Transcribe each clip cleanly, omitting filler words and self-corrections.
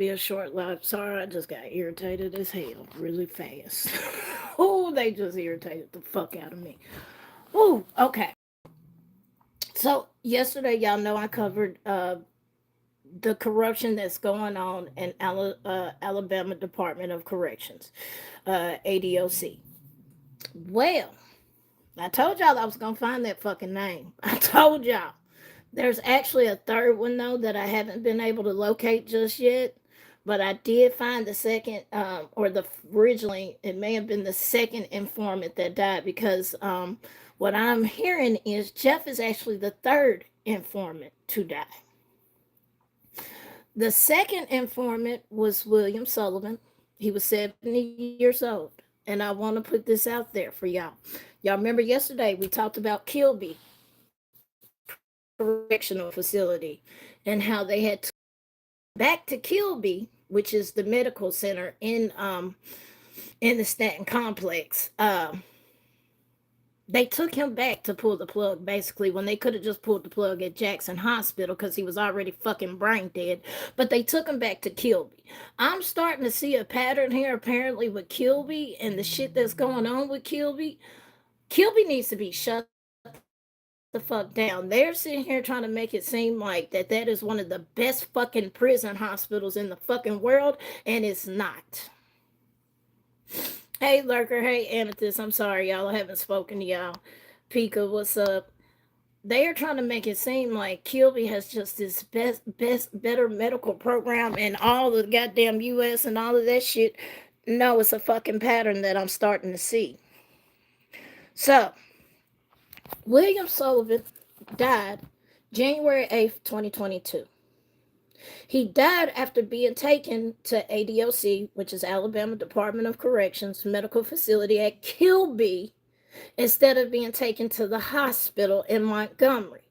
be a short life. Sorry, I just got irritated as hell really fast. Oh, they just irritated the fuck out of me. Oh, okay. So yesterday, y'all know I covered the corruption that's going on in Alabama Department of Corrections, ADOC. Well, I told y'all I was gonna find that fucking name. I told y'all. There's actually a third one though that I haven't been able to locate just yet. But I did find the second, or the originally, it may have been the second informant that died because what I'm hearing is Jeff is actually the third informant to die. The second informant was William Sullivan. He was 70 years old. And I want to put this out there for y'all. Y'all remember yesterday we talked about Kilby Correctional Facility and how they had back to Kilby, which is the medical center in the Stanton complex. They took him back to pull the plug basically when they could have just pulled the plug at Jackson Hospital because he was already fucking brain dead. But they took him back to Kilby. I'm starting to see a pattern here apparently with Kilby and the shit that's going on with Kilby. Kilby needs to be shut the fuck down. They're sitting here trying to make it seem like that is one of the best fucking prison hospitals in the fucking world, and it's not. Hey Lurker, hey Amethyst, I'm sorry y'all, I haven't spoken to y'all. Pika, what's up? They are trying to make it seem like Kilby has just this better medical program in all the goddamn US and all of that shit. No, it's a fucking pattern that I'm starting to see. So, William Sullivan died January 8th, 2022. He died after being taken to ADOC, which is Alabama Department of Corrections medical facility at Kilby, instead of being taken to the hospital in Montgomery.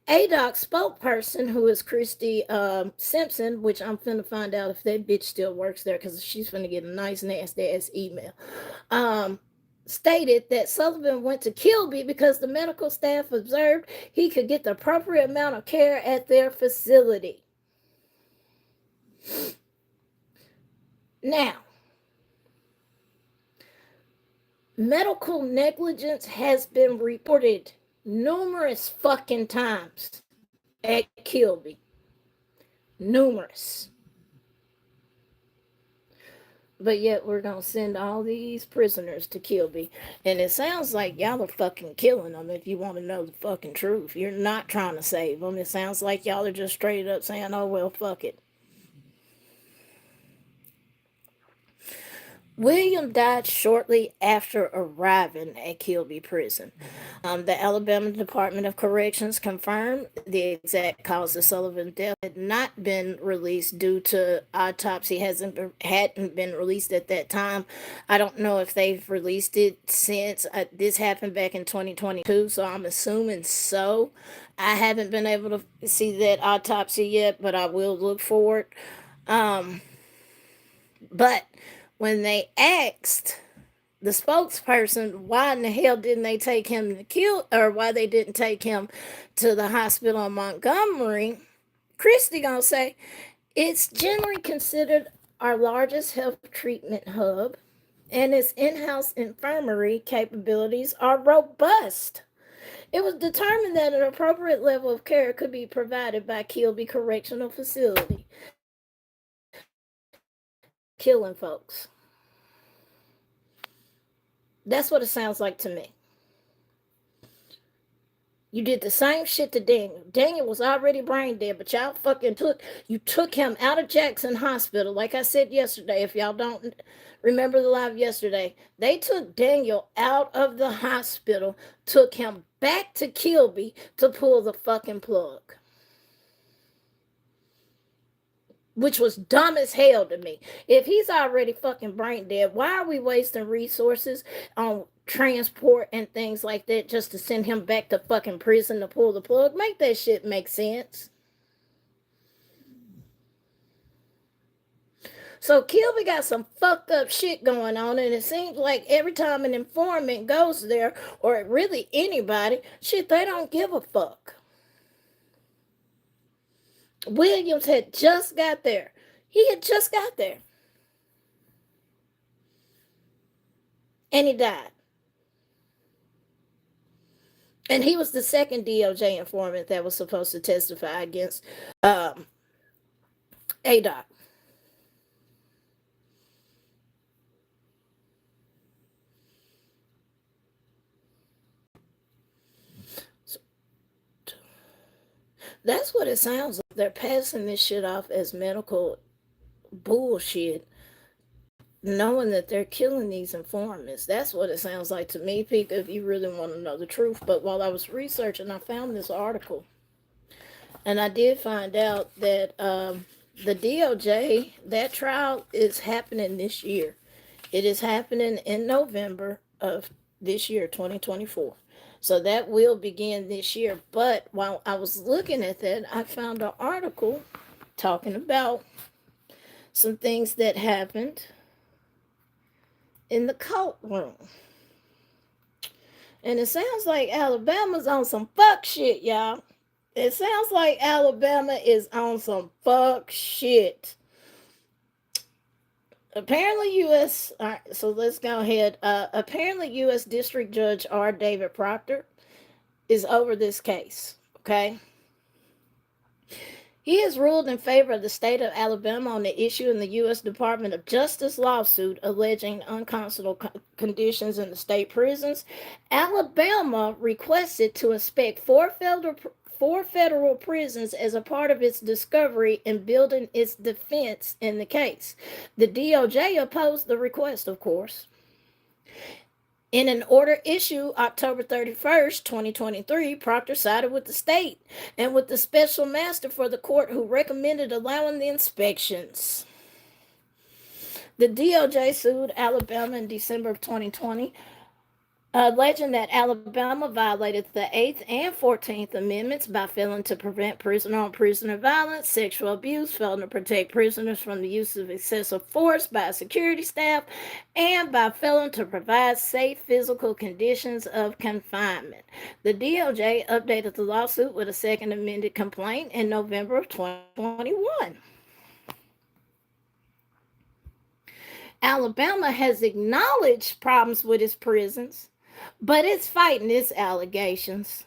ADOC spokesperson, who is Christy Simpson, which I'm finna find out if that bitch still works there because she's finna get a nice nasty ass email, stated that Sullivan went to Kilby because the medical staff observed he could get the appropriate amount of care at their facility. Now, medical negligence has been reported numerous fucking times at Kilby. Numerous. But yet we're gonna send all these prisoners to Kilby. And it sounds like y'all are fucking killing them if you want to know the fucking truth. You're not trying to save them. It sounds like y'all are just straight up saying, oh well, fuck it. William died shortly after arriving at Kilby Prison. The Alabama Department of Corrections confirmed the exact cause of Sullivan's death had not been released due to autopsy hadn't been released at that time. I don't know if they've released it since. This happened back in 2022, so I'm assuming so. I haven't been able to see that autopsy yet, but I will look for it. But when they asked the spokesperson why in the hell didn't they take him to kill, or why they didn't take him to the hospital in Montgomery, Christy gonna say it's generally considered our largest health treatment hub, and its in-house infirmary capabilities are robust. It was determined that an appropriate level of care could be provided by Kilby Correctional Facility. Killing folks. That's what it sounds like to me. You did the same shit to Daniel. Daniel was already brain dead, but y'all fucking took him out of Jackson Hospital. Like I said yesterday, if y'all don't remember the live yesterday, they took Daniel out of the hospital, took him back to Kilby to pull the fucking plug. Which was dumb as hell to me. If he's already fucking brain dead, why are we wasting resources on transport and things like that just to send him back to fucking prison to pull the plug? Make that shit make sense. So Kilby got some fucked up shit going on, and it seems like every time an informant goes there, or really anybody, shit, they don't give a fuck. Williams had just got there. He had just got there. And he died. And he was the second DOJ informant that was supposed to testify against um, ADOC. So, that's what it sounds like. They're passing this shit off as medical bullshit, knowing that they're killing these informants. That's what it sounds like to me, Pete, if you really want to know the truth. But while I was researching, I found this article. And I did find out that the DOJ, that trial is happening this year. It is happening in November of this year, 2024. So that will begin this year. But while I was looking at that, I found an article talking about some things that happened in the courtroom. And it sounds like Alabama's on some fuck shit, y'all. It sounds like Alabama is on some fuck shit. Apparently, U.S. All right, so let's go ahead. Apparently, U.S. District Judge R. David Proctor is over this case. Okay. He has ruled in favor of the state of Alabama on the issue in the U.S. Department of Justice lawsuit alleging unconstitutional conditions in the state prisons. Alabama requested to inspect four federal prisons as a part of its discovery and building its defense in the case. The DOJ opposed the request, of course. In an order issued October 31st, 2023, Proctor sided with the state and with the special master for the court who recommended allowing the inspections. The DOJ sued Alabama in December of 2020, alleging that Alabama violated the 8th and 14th Amendments by failing to prevent prisoner-on-prisoner violence, sexual abuse, failing to protect prisoners from the use of excessive force by security staff, and by failing to provide safe physical conditions of confinement. The DOJ updated the lawsuit with a second amended complaint in November of 2021. Alabama has acknowledged problems with its prisons, but it's fighting its allegations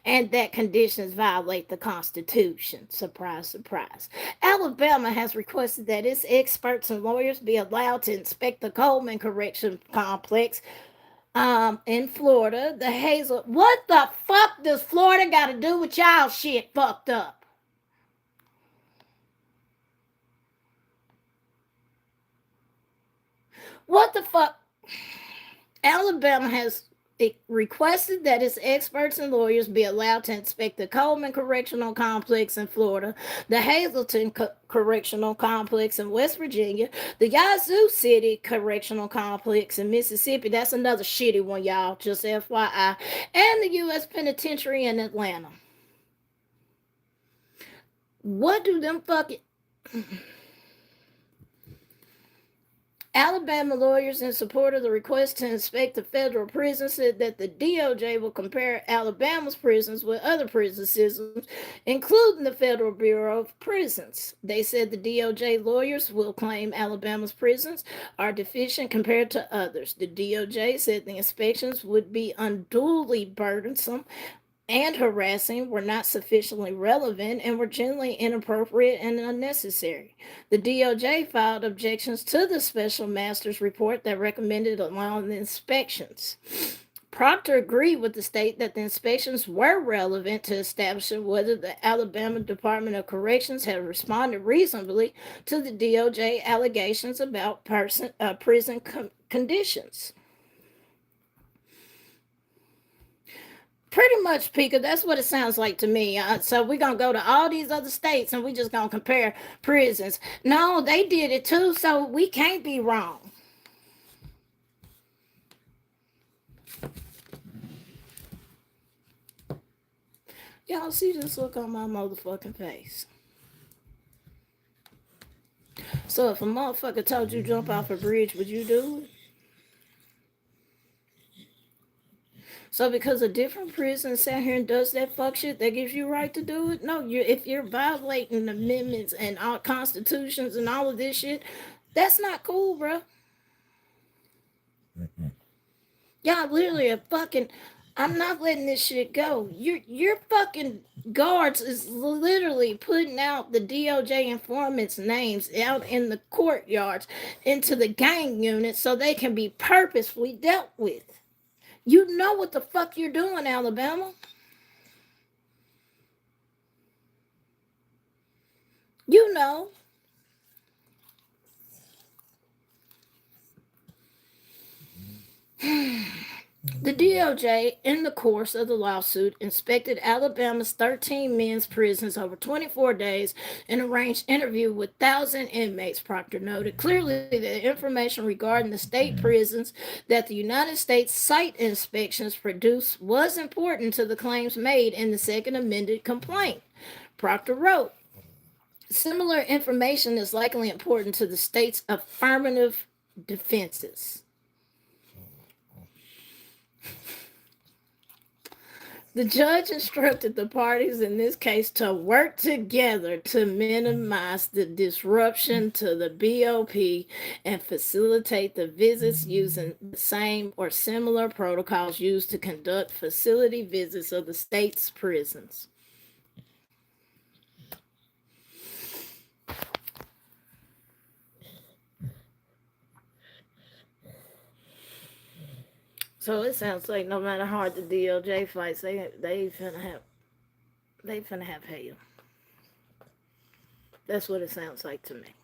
and that conditions violate the Constitution. Surprise, surprise. Alabama has requested that its experts and lawyers be allowed to inspect the Coleman Correction Complex in Florida. The Hazel. What the fuck does Florida got to do with y'all shit fucked up? What the fuck? Alabama has requested that its experts and lawyers be allowed to inspect the Coleman Correctional Complex in Florida, the Hazleton Correctional Complex in West Virginia, the Yazoo City Correctional Complex in Mississippi. That's another shitty one, y'all, just FYI. And the U.S. Penitentiary in Atlanta. What do them fucking... Alabama lawyers in support of the request to inspect the federal prison said that the DOJ will compare Alabama's prisons with other prison systems, including the Federal Bureau of Prisons. They said the DOJ lawyers will claim Alabama's prisons are deficient compared to others. The DOJ said the inspections would be unduly burdensome and harassing, were not sufficiently relevant, and were generally inappropriate and unnecessary. The DOJ filed objections to the special master's report that recommended allowing the inspections. Proctor agreed with the state that the inspections were relevant to establishing whether the Alabama Department of Corrections had responded reasonably to the DOJ allegations about prison conditions. Pretty much, Pika, that's what it sounds like to me. So we're going to go to all these other states and we just going to compare prisons. No, they did it too, so we can't be wrong. Y'all see this look on my motherfucking face. So if a motherfucker told you jump off a bridge, would you do it? So because a different prison sat here and does that fuck shit, that gives you right to do it? No, you if you're violating amendments and all constitutions and all of this shit, that's not cool, bro. Y'all literally a fucking. I'm not letting this shit go. Your fucking guards is literally putting out the DOJ informants' names out in the courtyards into the gang unit so they can be purposefully dealt with. You know what the fuck you're doing, Alabama. You know. The DOJ, in the course of the lawsuit, inspected Alabama's 13 men's prisons over 24 days and arranged interview with 1,000 inmates, Proctor noted. Clearly, the information regarding the state prisons that the United States site inspections produced was important to the claims made in the second amended complaint. Proctor wrote, similar information is likely important to the state's affirmative defenses. The judge instructed the parties in this case to work together to minimize the disruption to the BOP and facilitate the visits using the same or similar protocols used to conduct facility visits of the state's prisons. So it sounds like no matter how hard the DOJ fights, they finna have hell. That's what it sounds like to me.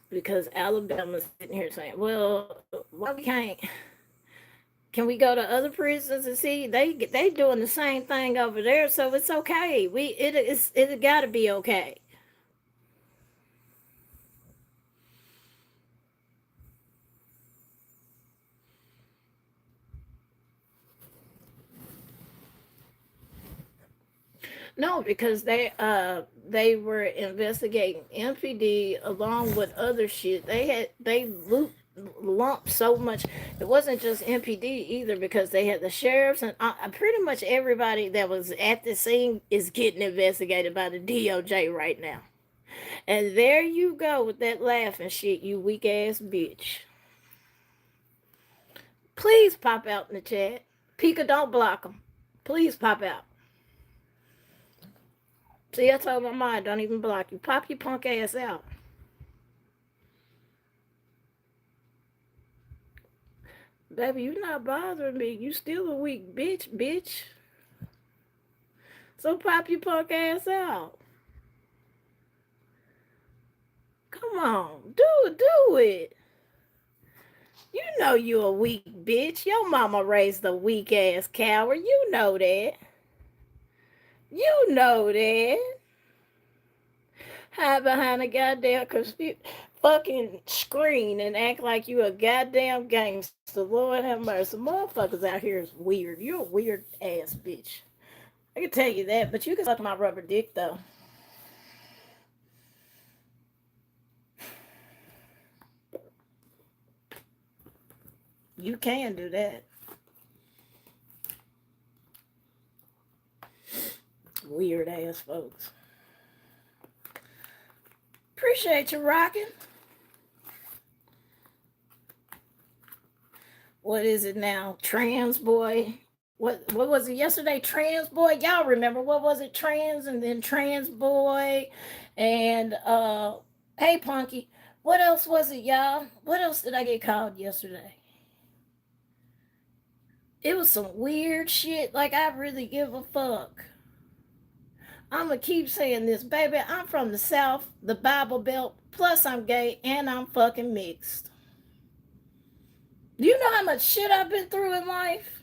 Because Alabama's sitting here saying, "Well, why we can't? Can we go to other prisons and see they doing the same thing over there? So it's okay. It got to be okay." No, because they were investigating MPD along with other shit. Lumped so much. It wasn't just MPD either because they had the sheriffs and pretty much everybody that was at the scene is getting investigated by the DOJ right now. And there you go with that laughing shit, you weak ass bitch. Please pop out in the chat. Pika, don't block them. Please pop out. See, I told my mind, don't even block you. Pop your punk ass out. Baby, you not bothering me. You still a weak bitch. So pop your punk ass out. Come on, do it. You know you a weak bitch. Your mama raised a weak ass coward. You know that. You know that. Hide behind a goddamn fucking screen and act like you a goddamn gangster. Lord have mercy. Motherfuckers out here is weird. You're a weird ass bitch. I can tell you that, but you can suck my rubber dick though. You can do that. Weird ass folks. Appreciate you rocking. What is it now? Trans boy. What was it yesterday? Trans boy. Y'all remember what was it? Trans and then trans boy and hey Punky. What else was it, y'all? What else did I get called yesterday? It was some weird shit. Like I really give a fuck. I'm gonna keep saying this, baby. I'm from the South, the Bible Belt. Plus, I'm gay and I'm fucking mixed. Do you know how much shit I've been through in life?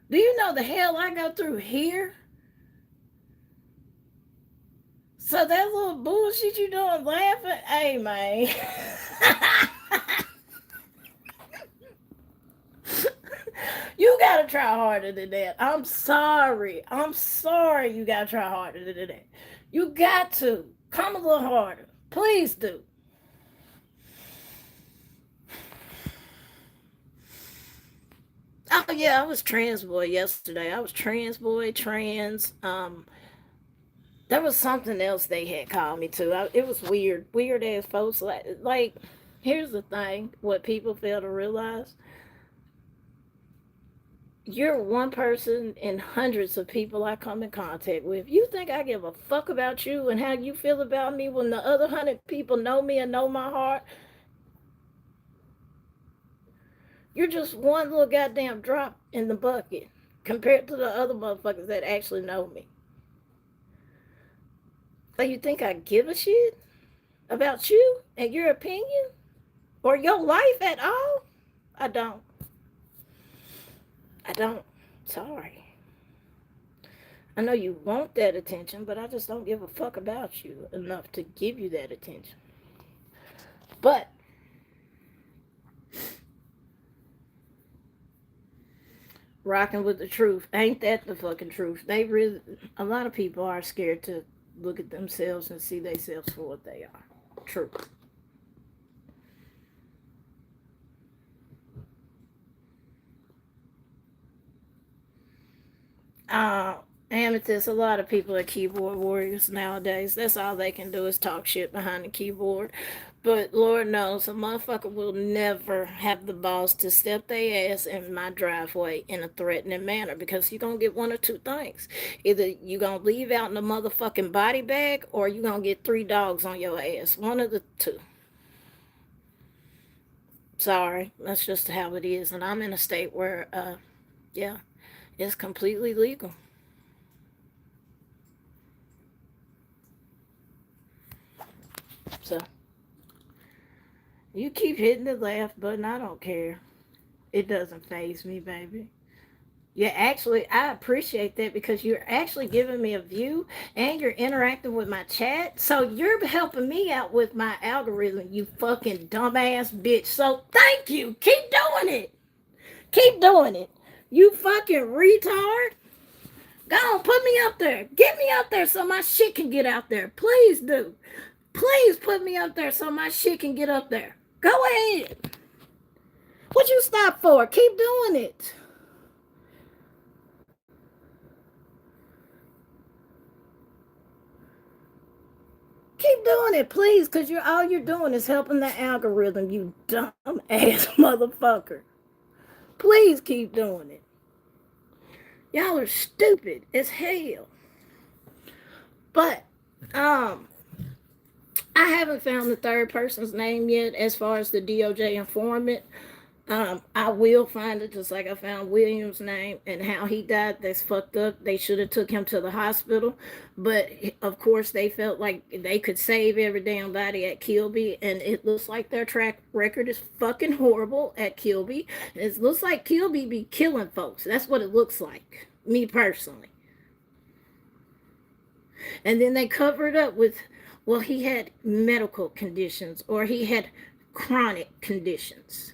Do you know the hell I go through here? So that little bullshit you doing laughing, hey man. You gotta try harder than that. I'm sorry. You gotta try harder than that. You got to. Come a little harder. Please do. Oh yeah, I was trans boy yesterday. I was trans boy, trans. There was something else they had called me to. It was weird, weird ass folks. Like, here's the thing: what people fail to realize, you're one person in hundreds of people I come in contact with. You think I give a fuck about you and how you feel about me when the other 100 people know me and know my heart? You're just one little goddamn drop in the bucket compared to the other motherfuckers that actually know me. So you think I give a shit about you and your opinion or your life at all? I don't. I don't. Sorry. I know you want that attention, but I just don't give a fuck about you enough to give you that attention. But rocking with the truth, ain't that the fucking truth? They really, a lot of people are scared to look at themselves and see themselves for what they are. True. Uh, Amethyst, a lot of people are keyboard warriors nowadays. That's all they can do is talk shit behind the keyboard. But Lord knows, a motherfucker will never have the balls to step their ass in my driveway in a threatening manner because you're going to get one or two things. Either you're going to leave out in a motherfucking body bag or you're going to get 3 dogs on your ass. One of the two. Sorry, that's just how it is. And I'm in a state where, yeah, it's completely legal. So you keep hitting the laugh button. I don't care. It doesn't faze me, baby. Yeah, actually, I appreciate that because you're actually giving me a view and you're interacting with my chat. So you're helping me out with my algorithm, you fucking dumbass bitch. So thank you. Keep doing it. Keep doing it. You fucking retard. Go on, put me up there. Get me up there so my shit can get out there. Please do. Please put me up there so my shit can get up there. Go ahead. What you stop for? Keep doing it. Keep doing it, please, because you're all you're doing is helping the algorithm, you dumb ass motherfucker. Please keep doing it. Y'all are stupid as hell. But um I haven't found the third person's name yet as far as the DOJ informant. I will find it just like I found William's name and how he died. That's fucked up. They should have took him to the hospital, but of course they felt like they could save every damn body at Kilby, and it looks like their track record is fucking horrible at Kilby. It looks like Kilby be killing folks. That's what it looks like. Me personally. And then they cover it up with, well, he had medical conditions or he had chronic conditions.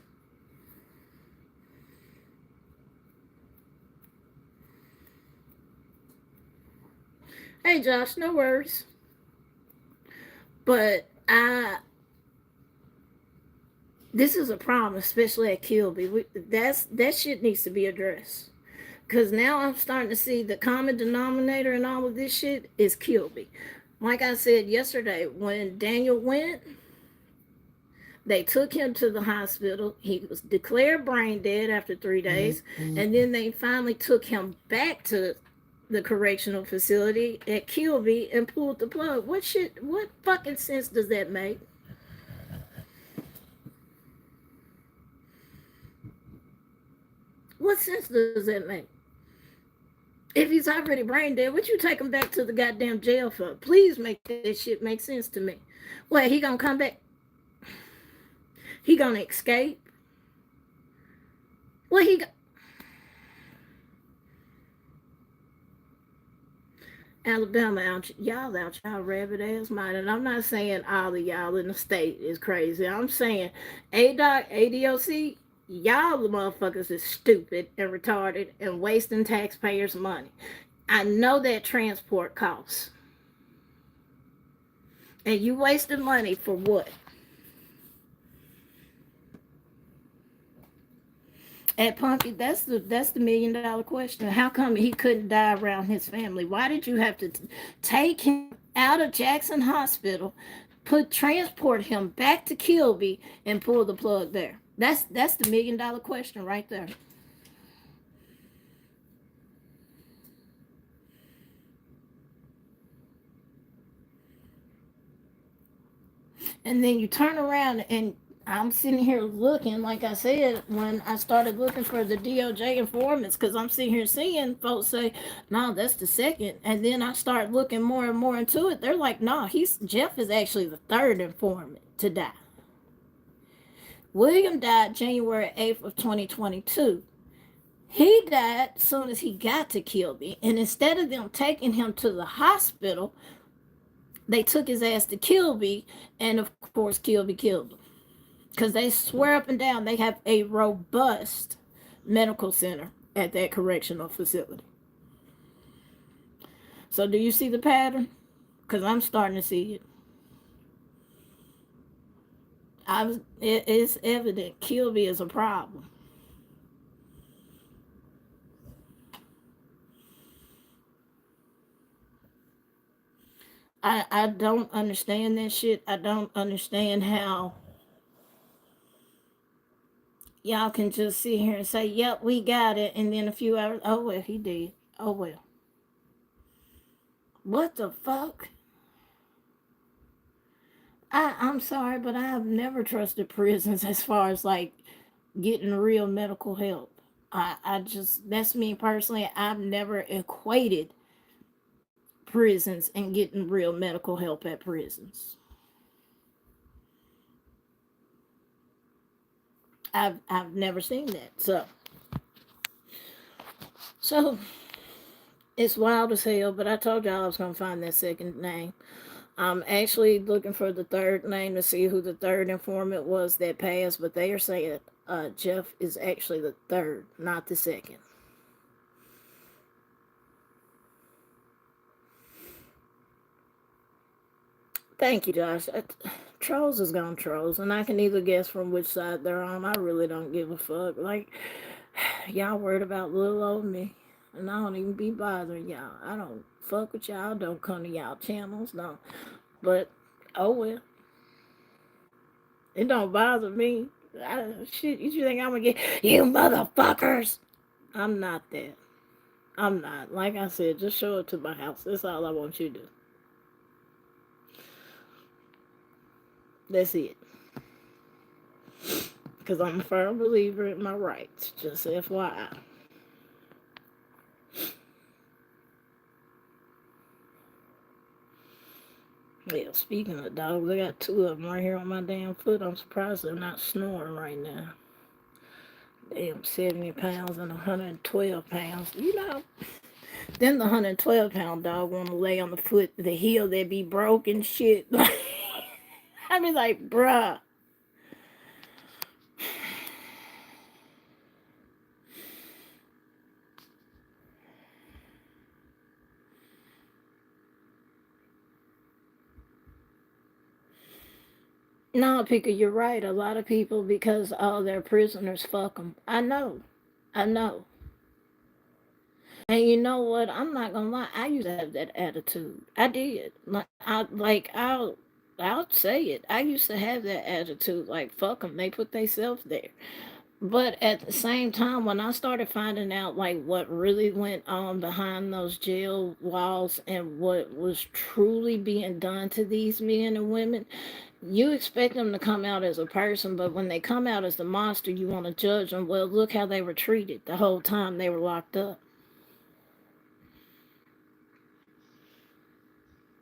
Hey, Josh, no worries. But this is a problem, especially at Kilby. That shit needs to be addressed. Because now I'm starting to see the common denominator in all of this shit is Kilby. Like I said yesterday, when Daniel went, they took him to the hospital. He was declared brain dead after 3 days. Mm-hmm. And then they finally took him back to the correctional facility at Kilby and pulled the plug. What fucking sense does that make? What sense does that make? If he's already brain dead, what you take him back to the goddamn jail for? Please make that shit make sense to me. What, he gonna come back? He gonna escape? What he Alabama out y'all rabbit ass mind. And I'm not saying all of y'all in the state is crazy. I'm saying ADOC, ADOC, y'all the motherfuckers is stupid and retarded and wasting taxpayers' money. I know that transport costs. And you wasted money for what? At Punky, that's the $1 million question. How come he couldn't die around his family? Why did you have to take him out of Jackson Hospital, transport him back to Kilby, and pull the plug there? That's the $1 million question right there. And then you turn around and I'm sitting here looking, like I said, when I started looking for the DOJ informants, because I'm sitting here seeing folks say, no, that's the second. And then I start looking more and more into it. They're like, no, Jeff is actually the third informant to die. William died January 8th of 2022. He died as soon as he got to Kilby. And instead of them taking him to the hospital, they took his ass to Kilby. And of course, Kilby killed him. Because they swear up and down they have a robust medical center at that correctional facility. So do you see the pattern? Because I'm starting to see it. It's evident Kilby is a problem. I don't understand that shit. I don't understand how y'all can just sit here and say, yep, we got it. And then a few hours, oh, well, he did. Oh, well. What the fuck? I'm sorry, but I have never trusted prisons as far as like getting real medical help. I just, that's me personally. I've never equated prisons and getting real medical help at prisons. I've never seen that. So it's wild as hell, but I told y'all I was gonna find that second name. I'm actually looking for the third name to see who the third informant was that passed, but they are saying Jeff is actually the third, not the second. Thank you, Josh. Trolls is gone trolls, and I can either guess from which side they're on. I really don't give a fuck. Like, y'all worried about little old me, and I don't even be bothering y'all. I don't fuck with y'all. Don't come to y'all channels. No, but oh well. It don't bother me. Shit, you think I'm gonna get you motherfuckers? I'm not that. I'm not. Like I said, just show up to my house. That's all I want you to do. That's it. Because I'm a firm believer in my rights. Just FYI. Yeah, speaking of dogs, I got two of them right here on my damn foot. I'm surprised they're not snoring right now. Damn, 70 pounds and 112 pounds. You know, then the 112-pound dog want to lay on the foot, the heel that be broken shit. I be like, bruh. No, Pika, you're right. A lot of people, because all their prisoners, fuck them. I know. I know. And you know what? I'm not gonna lie. I used to have that attitude. I did. I'll say it. I used to have that attitude. Like fuck them. They put themselves there. But at the same time, when I started finding out like what really went on behind those jail walls and what was truly being done to these men and women, you expect them to come out as a person, but when they come out as the monster, you want to judge them. Well, look how they were treated the whole time they were locked up.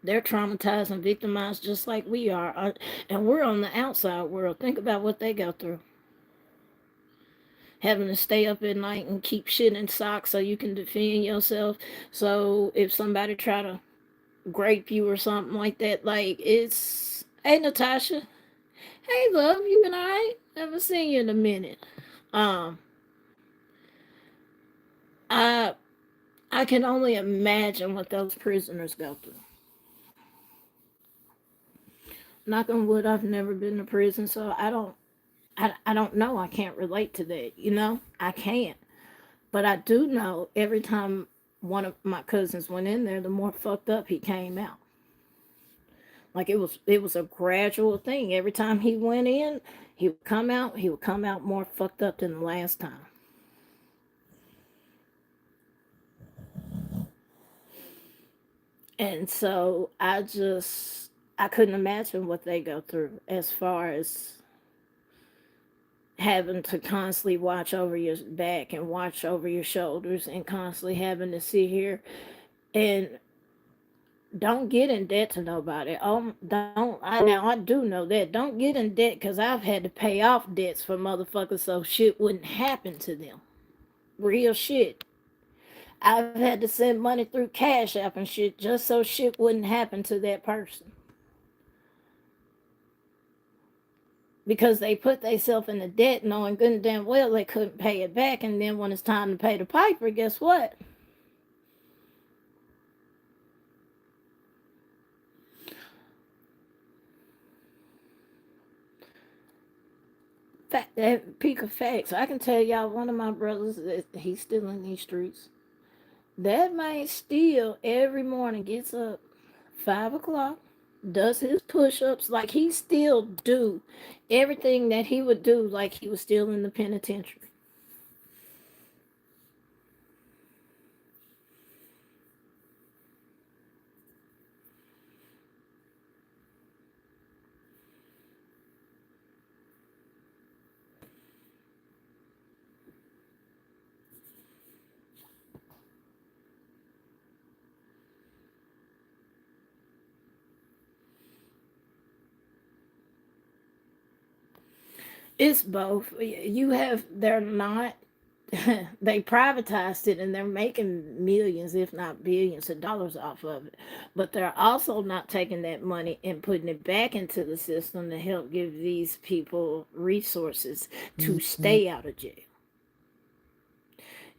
They're traumatized and victimized just like we are. And we're on the outside world. Think about what they go through. Having to stay up at night and keep shit in socks so you can defend yourself. So if somebody try to grape you or something like that, like it's, hey Natasha, hey love, you and I haven't seen you in a minute. Um, I I can only imagine what those prisoners go through. Knock on wood, I've never been to prison, so I don't I don't know. I can't relate to that. I can't. But I do know every time one of my cousins went in there, the more fucked up he came out. Like it was a gradual thing. Every time he went in, he would come out more fucked up than the last time. And so I couldn't imagine what they go through as far as having to constantly watch over your back and watch over your shoulders and constantly having to sit here and don't get in debt to nobody. Don't I do know that. Don't get in debt because I've had to pay off debts for motherfuckers so shit wouldn't happen to them. Real shit. I've had to send money through Cash App and shit just so shit wouldn't happen to that person because they put themselves in the debt knowing good and damn well they couldn't pay it back, and then when it's time to pay the piper, guess what? Fact, that peak of facts. I can tell y'all, one of my brothers, he's still in these streets. That man still every morning gets up 5 o'clock, does his push-ups like he still do everything that he would do like he was still in the penitentiary. It's both. They're not, they privatized it and they're making millions, if not billions of dollars off of it. But they're also not taking that money and putting it back into the system to help give these people resources to stay out of jail.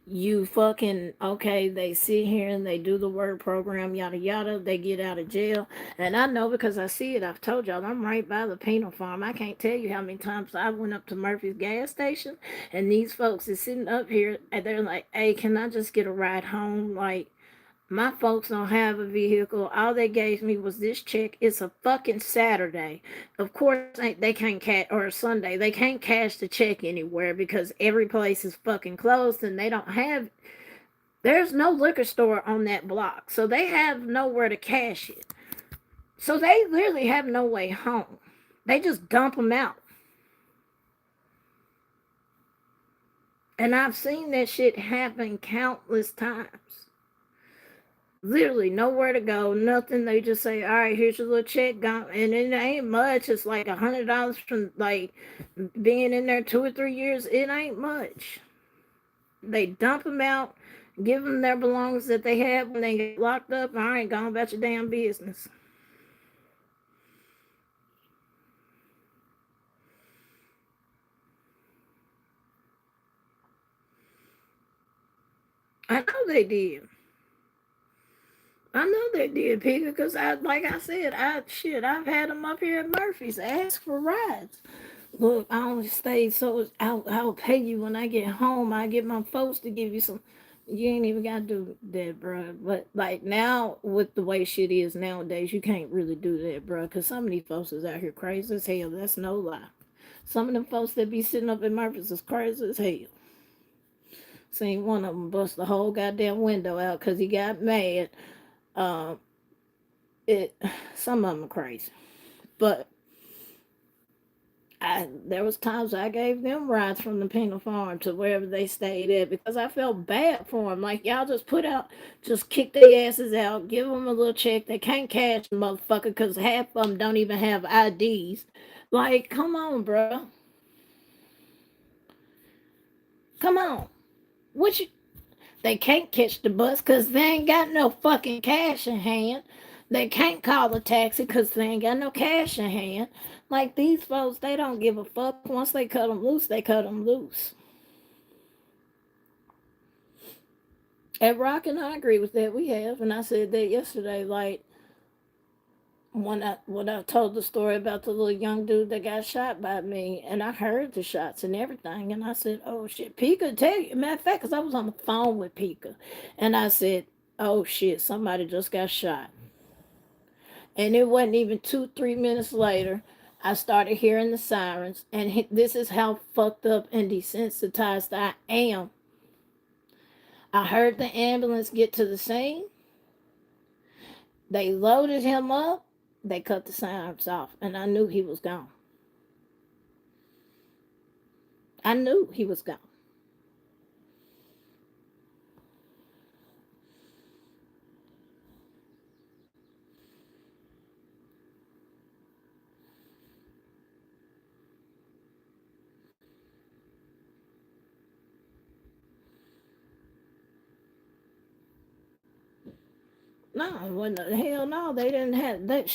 You fucking okay, they sit here and they do the word program, yada yada, they get out of jail. And I know because I see it. I've told y'all I'm right by the penal farm. I can't tell you how many times I went up to Murphy's gas station and these folks is sitting up here and they're like, hey, can I just get a ride home? Like, my folks don't have a vehicle. All they gave me was this check. It's a fucking Saturday. Of course, they can't cash, or a Sunday. They can't cash the check anywhere because every place is fucking closed and they don't have. There's no liquor store on that block, so they have nowhere to cash it. So they literally have no way home. They just dump them out. And I've seen that shit happen countless times. Literally nowhere to go, nothing. They just say, all right, here's your little check, and it ain't much. It's like $100 from like being in there 2 or 3 years. It ain't much. They dump them out, give them their belongings that they had when they get locked up. All right, go about your damn business. I know they did. I know they did, Peter, because like I said, I've had them up here at Murphy's ask for rides. Look, I only stay so I'll pay you when I get home. I get my folks to give you some. You ain't even gotta do that, bro. But like now, with the way shit is nowadays, you can't really do that, bro. Cause some of these folks is out here crazy as hell. That's no lie. Some of them folks that be sitting up in Murphy's is crazy as hell. Seen one of them bust the whole goddamn window out because he got mad. Um, it some of them are crazy, but there was times I gave them rides from the penal farm to wherever they stayed at because I felt bad for them. Like y'all just kick their asses out, give them a little check. They can't cash the motherfucker because half of them don't even have IDs. Like, come on, bro, come on. What you? They can't catch the bus because they ain't got no fucking cash in hand. They can't call a taxi because they ain't got no cash in hand. Like these folks, they don't give a fuck. Once they cut them loose, they cut them loose. At Rock and I agree with that. We have, and I said that yesterday. Like when I told the story about the little young dude that got shot by me, and I heard the shots and everything, and I said, "Oh shit, Pika, tell you." Matter of fact, because I was on the phone with Pika, and I said, "Oh shit, somebody just got shot," and it wasn't even 2 3 minutes later. I started hearing the sirens, and this is how fucked up and desensitized I am. I heard the ambulance get to the scene. They loaded him up. They cut the sirens off, and I knew he was gone. I knew he was gone. No, when the hell no, they didn't have that.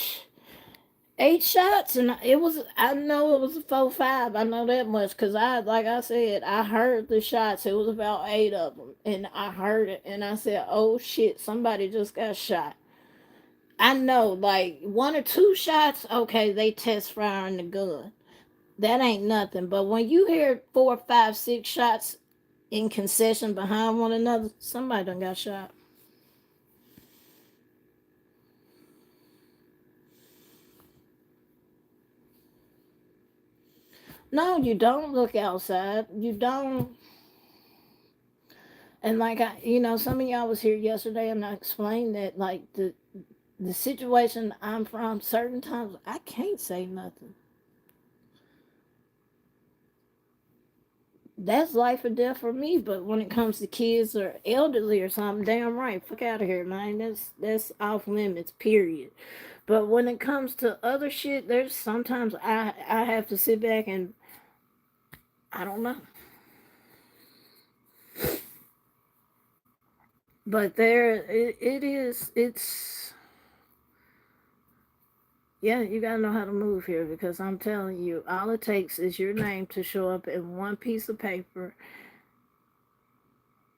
8 shots, and it was. I know it was a 4 5. I know that much because like I said, I heard the shots. It was about 8 of them, and I heard it, and I said, "Oh shit, somebody just got shot." I know, like 1 or 2 shots. Okay, they test firing the gun. That ain't nothing. But when you hear 4 5 6 shots in concession behind one another, somebody done got shot. No, you don't look outside. You don't. And like some of y'all was here yesterday, and I explained that like the situation I'm from, certain times I can't say nothing. That's life or death for me. But when it comes to kids or elderly or something, damn right, fuck out of here, man. That's off limits. Period. But when it comes to other shit, there's sometimes I have to sit back and I don't know. But it is. Yeah, you gotta know how to move here because I'm telling you, all it takes is your name to show up in one piece of paper,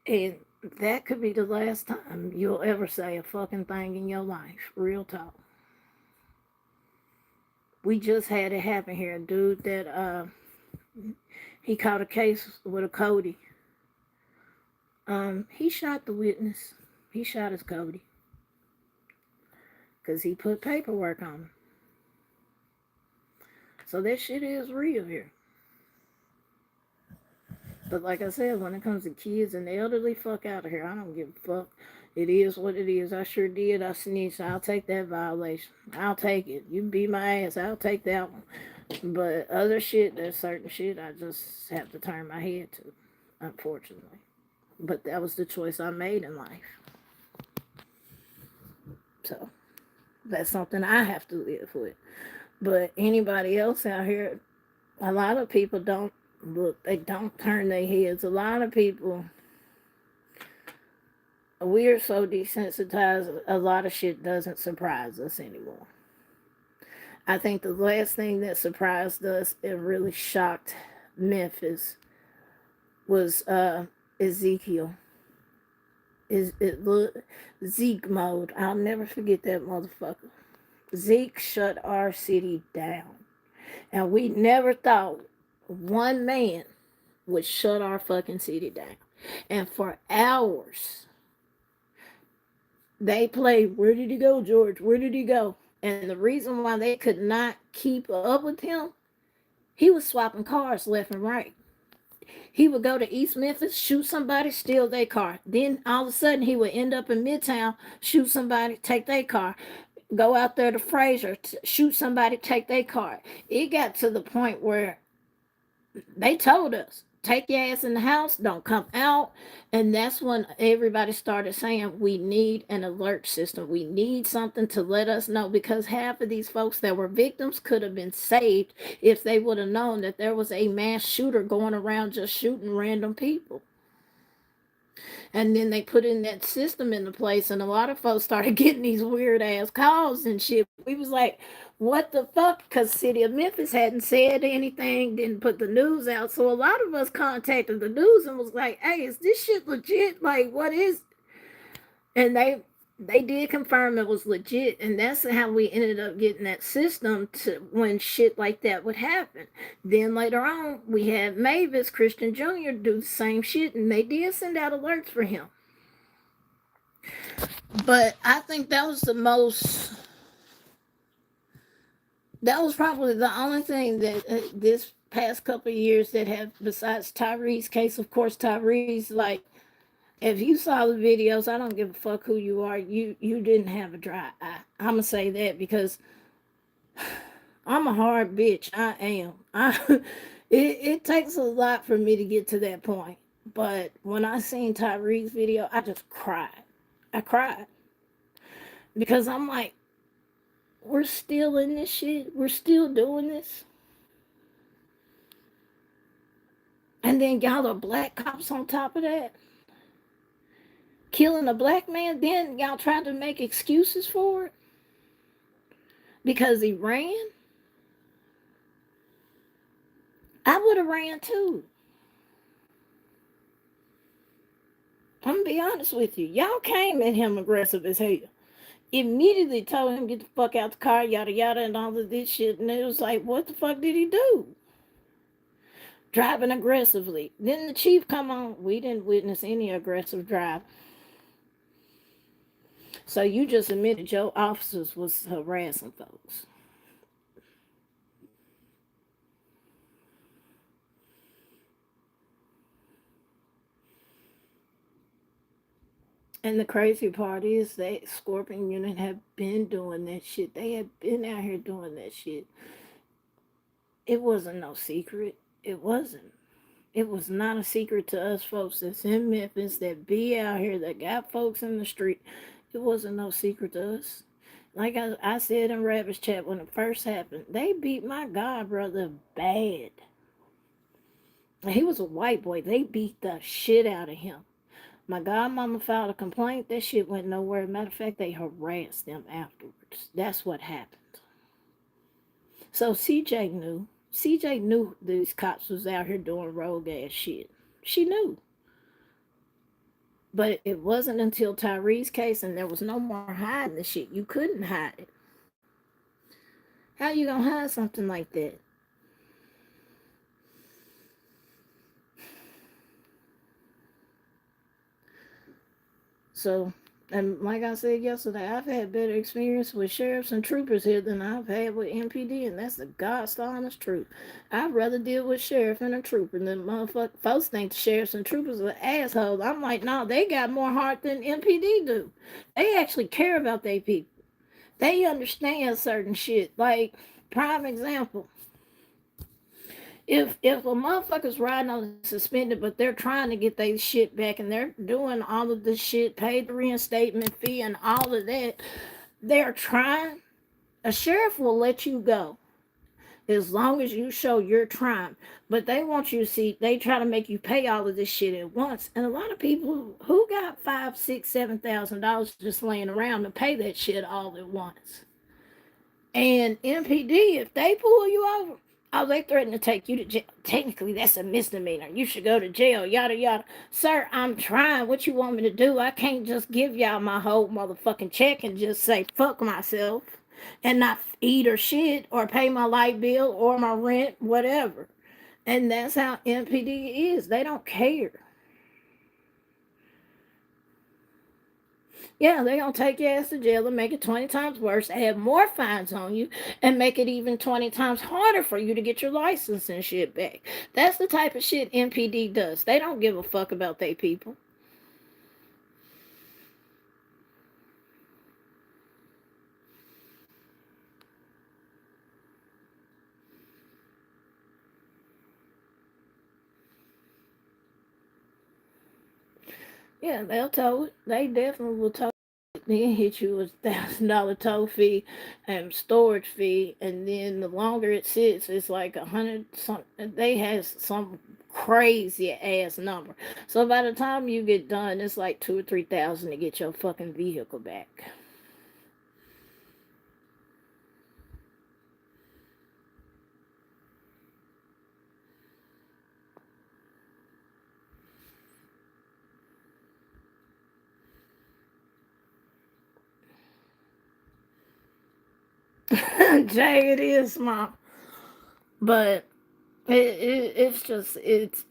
and that could be the last time you'll ever say a fucking thing in your life. Real talk. We just had it happen here. A dude that he caught a case with a Cody. He shot the witness. He shot his Cody because he put paperwork on him. So that shit is real here. But like I said, when it comes to kids and the elderly, fuck out of here. I don't give a fuck. It is what it is. I sure did. I snitched. I'll take that violation. I'll take it. You beat my ass. I'll take that one. But other shit, there's certain shit I just have to turn my head to, unfortunately. But that was the choice I made in life. So that's something I have to live with. But anybody else out here, a lot of people don't look, they don't turn their heads. A lot of people, we are so desensitized, a lot of shit doesn't surprise us anymore. I think the last thing that surprised us and really shocked Memphis was Ezekiel. Is it Zeke mode? I'll never forget that motherfucker. Zeke shut our city down. And we never thought one man would shut our fucking city down. And for hours, they played, "Where did he go, George? Where did he go?" And the reason why they could not keep up with him, he was swapping cars left and right. He would go to East Memphis, shoot somebody, steal their car. Then all of a sudden, he would end up in Midtown, shoot somebody, take their car. Go out there to Fraser, shoot somebody, take their car. It got to the point where they told us, "Take your ass in the house, don't come out." And that's when everybody started saying, we need an alert system. We need something to let us know, because half of these folks that were victims could have been saved if they would have known that there was a mass shooter going around just shooting random people. And then they put in that system into place, and a lot of folks started getting these weird ass calls and shit. We was like, what the fuck? Because City of Memphis hadn't said anything, didn't put the news out. So a lot of us contacted the news and was like, "Hey, is this shit legit? Like, what is?" And They did confirm it was legit, and that's how we ended up getting that system to when shit like that would happen. Then later on, we had Mavis Christian Jr. do the same shit, and they did send out alerts for him. But I think that was the most. That was probably the only thing that this past couple of years that have, besides Tyree's case, of course, Tyree's like, if you saw the videos, I don't give a fuck who you are. You didn't have a dry eye. I'm gonna say that because I'm a hard bitch. I am. It takes a lot for me to get to that point. But when I seen Tyree's video, I just cried. I cried because I'm like, we're still in this shit. We're still doing this. And then y'all are black cops on top of that. Killing a black man, then y'all trying to make excuses for it because he ran. I would have ran too. I'm gonna be honest with you. Y'all came at him aggressive as hell. Immediately told him get the fuck out the car, yada yada, and all of this shit. And it was like, what the fuck did he do? Driving aggressively. Then the chief come on. We didn't witness any aggressive drive. So you just admitted your officers was harassing folks. And the crazy part is that Scorpion Unit have been doing that shit. They have been out here doing that shit. It wasn't no secret. It wasn't. It was not a secret to us folks that's in Memphis that be out here that got folks in the street. It wasn't no secret to us. Like I said in Rabbit's chat when it first happened, they beat my god brother bad. He was a white boy. They beat the shit out of him. My godmama filed a complaint. That shit went nowhere. Matter of fact, they harassed them afterwards. That's what happened. So CJ knew. CJ knew these cops was out here doing rogue ass shit. She knew. But it wasn't until Tyree's case and there was no more hiding the shit. You couldn't hide it. How you gonna hide something like that? So, and like I said yesterday, I've had better experience with sheriffs and troopers here than I've had with MPD, and that's the God's honest truth. I'd rather deal with sheriff and a trooper than motherfuckers. Folks think the sheriffs and troopers are assholes. I'm like, no, they got more heart than MPD do. They actually care about their people. They understand certain shit. Like, prime example. If a motherfucker's riding on suspended, but they're trying to get their shit back and they're doing all of this shit, paid the reinstatement fee and all of that, they're trying. A sheriff will let you go as long as you show you're trying. But they want you to see, they try to make you pay all of this shit at once. And a lot of people who got $5,000, $6,000, $7,000 just laying around to pay that shit all at once. And MPD, if they pull you over, oh, they threaten to take you to jail. Technically, that's a misdemeanor. You should go to jail, yada, yada. Sir, I'm trying. What you want me to do? I can't just give y'all my whole motherfucking check and just say, fuck myself and not eat or shit or pay my light bill or my rent, whatever. And that's how MPD is. They don't care. Yeah, they're going to take your ass to jail and make it 20 times worse, add more fines on you, and make it even 20 times harder for you to get your license and shit back. That's the type of shit MPD does. They don't give a fuck about their people. Yeah, they'll tow it. They definitely will tow it. Then hit you with $1,000 tow fee and storage fee, and then the longer it sits, it's like 100. They have some crazy ass number. So by the time you get done, it's like 2 or 3,000 to get your fucking vehicle back. Jay, it is small. But it's just it's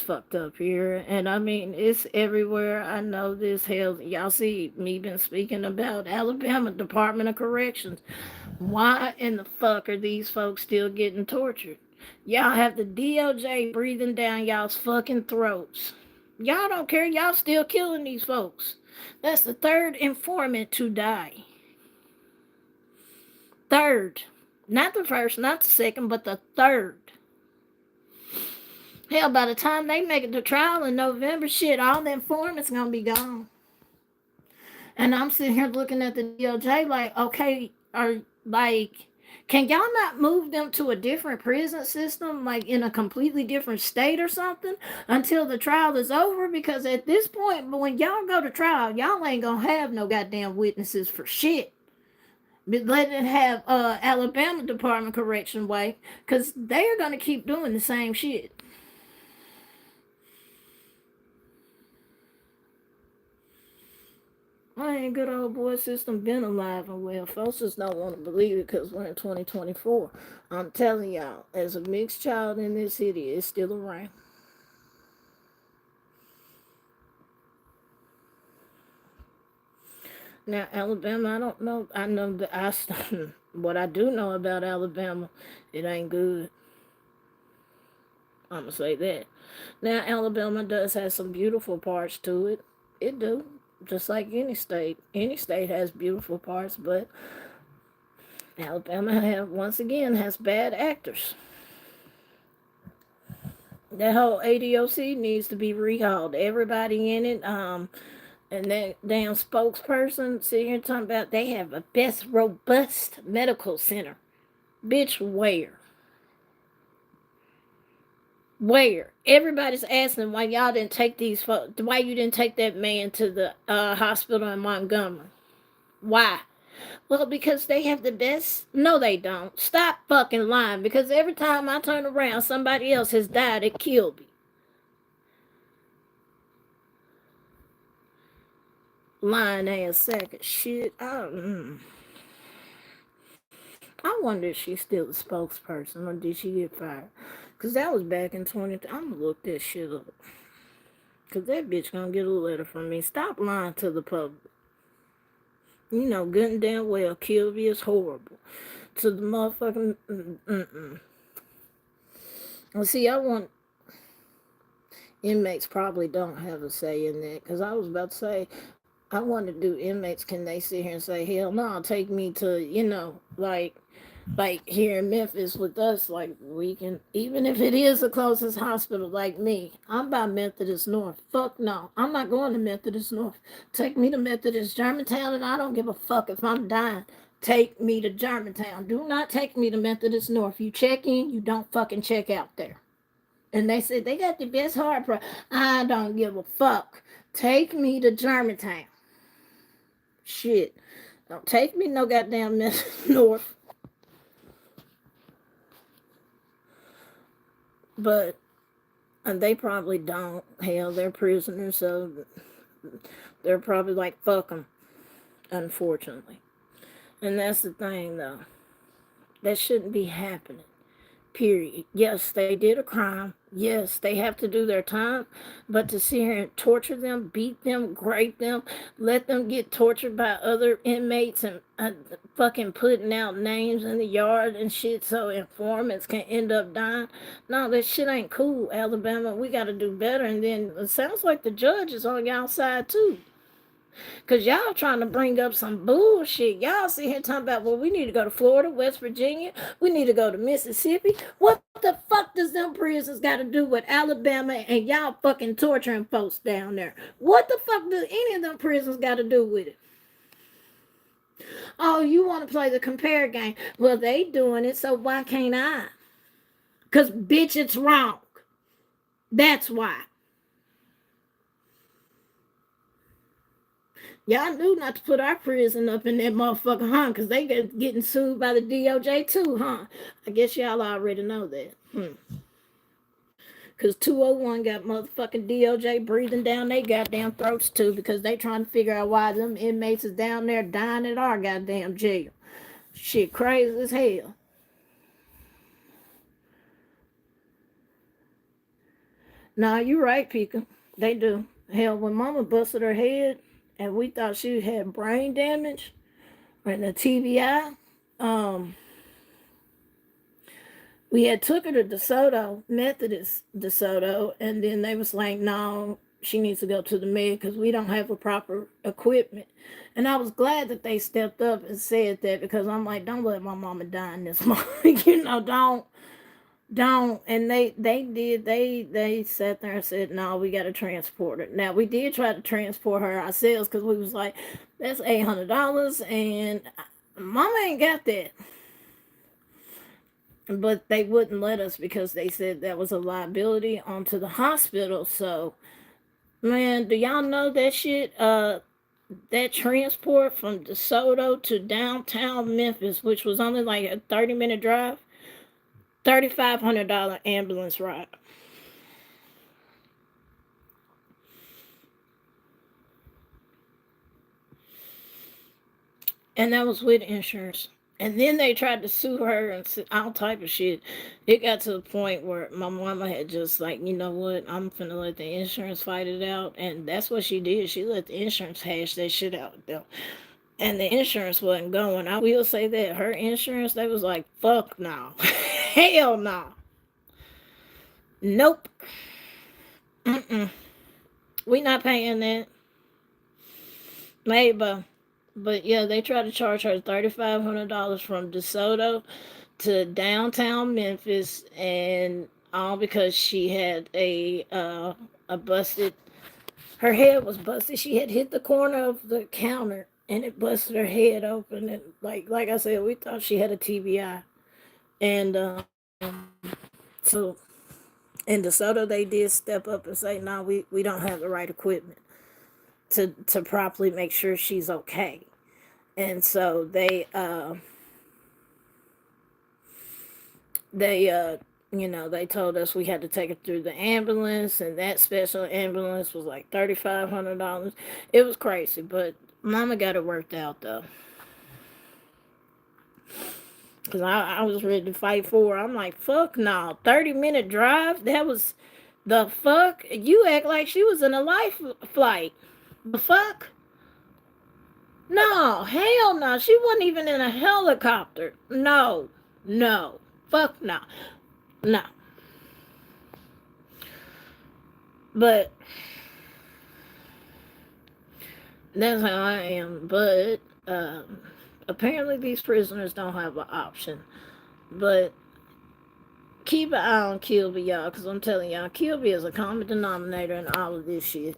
fucked up here, and I mean it's everywhere. I know this. Hell, y'all see me been speaking about Alabama Department of Corrections. Why in the fuck are these folks still getting tortured? Y'all have the DOJ breathing down y'all's fucking throats. Y'all don't care. Y'all still killing these folks. That's the third informant to die. Third. Not the first, not the second, but the third. Hell, by the time they make it to trial in November, shit, all the informants gonna be gone. And I'm sitting here looking at the DOJ like, okay, are like, can y'all not move them to a different prison system, like in a completely different state or something, until the trial is over? Because at this point, when y'all go to trial, y'all ain't gonna have no goddamn witnesses for shit. But let it have Alabama Department of Correction way, because they're gonna keep doing the same shit. I ain't good old boy system been alive and well. Folks just don't want to believe it because we're in 2024. I'm telling y'all, as a mixed child in this city, it's still around. Now, Alabama, I don't know. I know that what I do know about Alabama, it ain't good. I'm going to say that. Now, Alabama does have some beautiful parts to it. It do. Just like any state. Any state has beautiful parts, but Alabama once again has bad actors. That whole ADOC needs to be rehauled. Everybody in it, and that damn spokesperson sitting here talking about they have a best robust medical center. Bitch, where? Where? Everybody's asking why y'all didn't take why you didn't take that man to the hospital in Montgomery. Why? Well, because they have the best. No, they don't. Stop fucking lying. Because every time I turn around, somebody else has died at Kilby. Lying ass second. Shit. I wonder if she's still a spokesperson or did she get fired? Because that was back in 20. I'm going to look that shit up. Because that bitch going to get a letter from me. Stop lying to the public. You know good and damn well Kilby is horrible. To the motherfucking... Well, see, I want... Inmates probably don't have a say in that. Because I was about to say... I want to do inmates. Can they sit here and say, hell no, take me to, like here in Memphis with us, like we can, even if it is the closest hospital, like me, I'm by Methodist North. Fuck no, I'm not going to Methodist North. Take me to Methodist Germantown, and I don't give a fuck if I'm dying. Take me to Germantown. Do not take me to Methodist North. You check in, you don't fucking check out there. And they said they got the best hard part. I don't give a fuck. Take me to Germantown. Shit. Don't take me no goddamn North. But and they probably don't. Hell, they're prisoners, so they're probably like, fuck them, unfortunately. And that's the thing, though. That shouldn't be happening. Period. Yes, they did a crime. Yes, they have to do their time. But to sit here and torture them, beat them, grape them, let them get tortured by other inmates and fucking putting out names in the yard and shit so informants can end up dying. No, that shit ain't cool, Alabama. We got to do better. And then it sounds like the judge is on y'all side too. Because y'all trying to bring up some bullshit. Y'all sit here talking about, well, we need to go to Florida, West Virginia. We need to go to Mississippi. What the fuck does them prisons got to do with Alabama and y'all fucking torturing folks down there? What the fuck does any of them prisons got to do with it? Oh, you want to play the compare game. Well, they doing it, so why can't I? Because, bitch, it's wrong. That's why. Y'all knew not to put our prison up in that motherfucker, huh? Because they getting sued by the DOJ too, huh? I guess y'all already know that. Because 201 got motherfucking DOJ breathing down their goddamn throats too, because they trying to figure out why them inmates is down there dying at our goddamn jail. Shit crazy as hell. Nah, you right, Pika. They do. Hell, when Mama busted her head and we thought she had brain damage and a TBI, we had took her to DeSoto, Methodist DeSoto, and then they was like, no, she needs to go to the med because we don't have the proper equipment. And I was glad that they stepped up and said that, because I'm like, don't let my mama die in this moment. Don't. And they sat there and said, no, we got to transport her. Now, we did try to transport her ourselves because we was like, that's $800 and mama ain't got that. But they wouldn't let us because they said that was a liability onto the hospital. So, man, do y'all know that shit? That transport from DeSoto to downtown Memphis, which was only like a 30-minute drive, $3,500 ambulance ride. And that was with insurance. And then they tried to sue her and all type of shit. It got to the point where my mama had just like, you know what, I'm finna let the insurance fight it out. And that's what she did. She let the insurance hash that shit out though. And the insurance wasn't going. I will say that her insurance, they was like, fuck no. Hell no. Nope. Mm-mm. We not paying that. Maybe. But yeah, they tried to charge her $3,500 from DeSoto to downtown Memphis, and all because she had a busted. Her head was busted. She had hit the corner of the counter, and it busted her head open. And like I said, we thought she had a TBI, and so in DeSoto they did step up and say, no, we don't have the right equipment to properly make sure she's okay. And so they told us we had to take it through the ambulance, and that special ambulance was like $3,500. It was crazy, but mama got it worked out though. Because I was ready to fight for her. I'm like, fuck no. 30-minute drive? That was the fuck? You act like she was in a life flight. The fuck? No, hell no. She wasn't even in a helicopter. No, no. Fuck no. No. But that's how I am. But apparently these prisoners don't have an option. But keep an eye on Kilby, y'all, because I'm telling y'all, Kilby is a common denominator in all of this shit.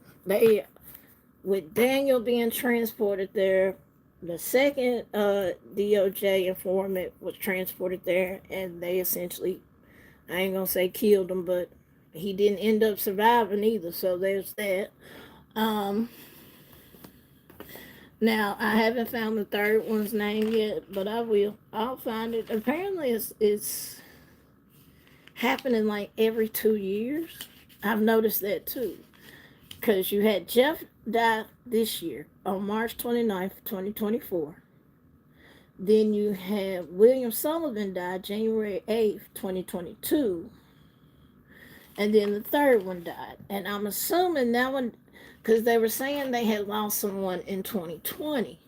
With Daniel being transported there, the second DOJ informant was transported there, and they essentially, I ain't gonna say killed him, but he didn't end up surviving either, so there's that. Um, Now, I haven't found the third one's name yet, but I will. I'll find it. Apparently, it's happening like every 2 years. I've noticed that too. Because you had Jeff die this year on March 29th, 2024. Then you had William Sullivan die January 8th, 2022. And then the third one died. And I'm assuming that one, because they were saying they had lost someone in 2020.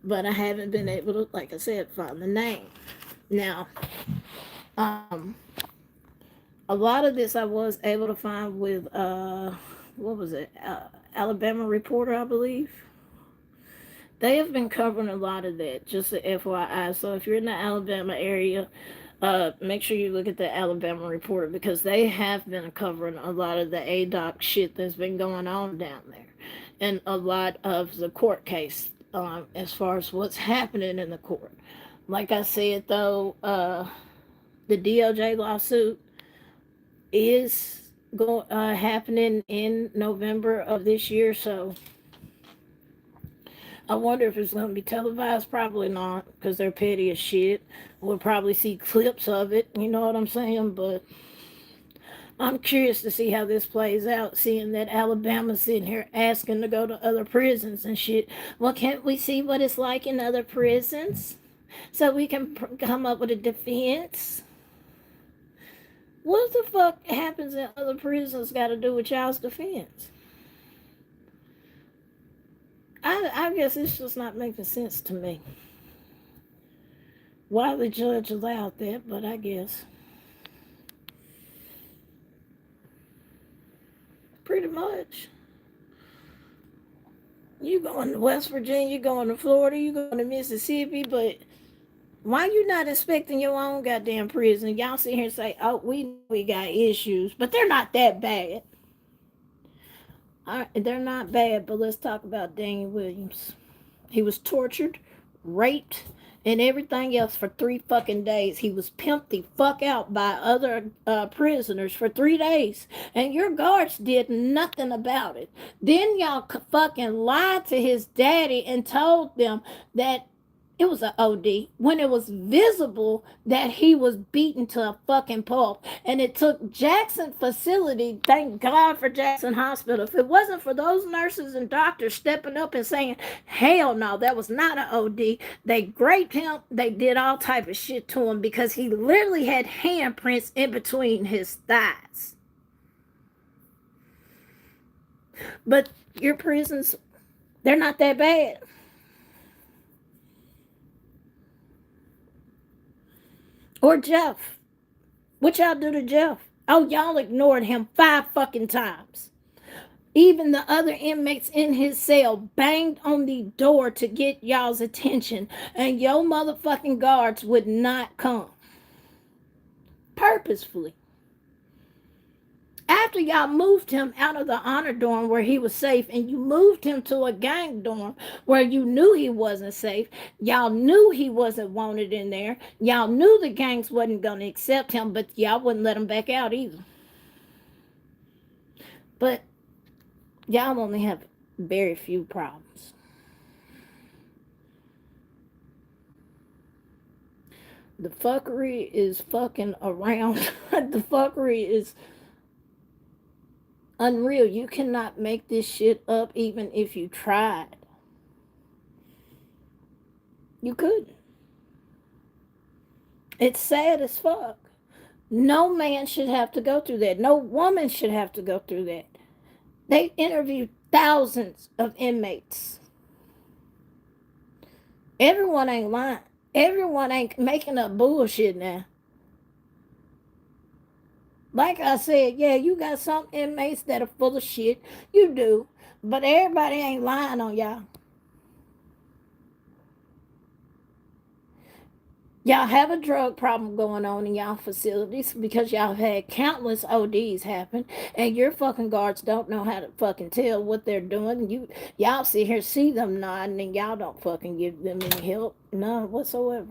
But I haven't been able to, like I said, find the name. Now, a lot of this I was able to find with, what was it? Alabama Reporter, I believe. They have been covering a lot of that, just a FYI. So if you're in the Alabama area, make sure you look at the Alabama Reporter, because they have been covering a lot of the ADOC shit that's been going on down there, and a lot of the court case, as far as what's happening in the court. Like I said, though, the DOJ lawsuit is happening in November of this year, so I wonder if it's going to be televised. Probably not, because they're petty as shit. We'll probably see clips of it, you know what I'm saying? But I'm curious to see how this plays out, seeing that Alabama's sitting here asking to go to other prisons and shit. Well, can't we see what it's like in other prisons so we can come up with a defense? What the fuck happens in other prisons got to do with y'all's defense? I guess it's just not making sense to me. Why the judge allowed that, but I guess. Pretty much. You going to West Virginia, you going to Florida, you going to Mississippi, but why you not inspecting your own goddamn prison? Y'all sit here and say, oh, we got issues, but they're not that bad. They're not bad, but let's talk about Daniel Williams. He was tortured, raped, and everything else for 3 fucking days. He was pimped the fuck out by other prisoners for 3 days, and your guards did nothing about it. Then y'all fucking lied to his daddy and told them that it was an OD when it was visible that he was beaten to a fucking pulp. And it took Jackson facility, thank God for Jackson Hospital. If it wasn't for those nurses and doctors stepping up and saying, hell no, that was not an OD, they raped him, they did all type of shit to him because he literally had handprints in between his thighs. But your prisons, they're not that bad. Or Jeff. What y'all do to Jeff? Oh, y'all ignored him 5 fucking times. Even the other inmates in his cell banged on the door to get y'all's attention, and your motherfucking guards would not come. Purposefully. After y'all moved him out of the honor dorm where he was safe and you moved him to a gang dorm where you knew he wasn't safe, y'all knew he wasn't wanted in there, y'all knew the gangs wasn't going to accept him, but y'all wouldn't let him back out either. But y'all only have very few problems. The fuckery is fucking around. The fuckery is unreal. You cannot make this shit up even if you tried. You couldn't. It's sad as fuck. No man should have to go through that. No woman should have to go through that. They interviewed thousands of inmates. Everyone ain't lying. Everyone ain't making up bullshit now. Like I said, yeah, you got some inmates that are full of shit. You do. But everybody ain't lying on y'all. Y'all have a drug problem going on in y'all facilities because y'all had countless ODs happen, and your fucking guards don't know how to fucking tell what they're doing. Y'all sit here, see them nodding, and y'all don't fucking give them any help. None whatsoever.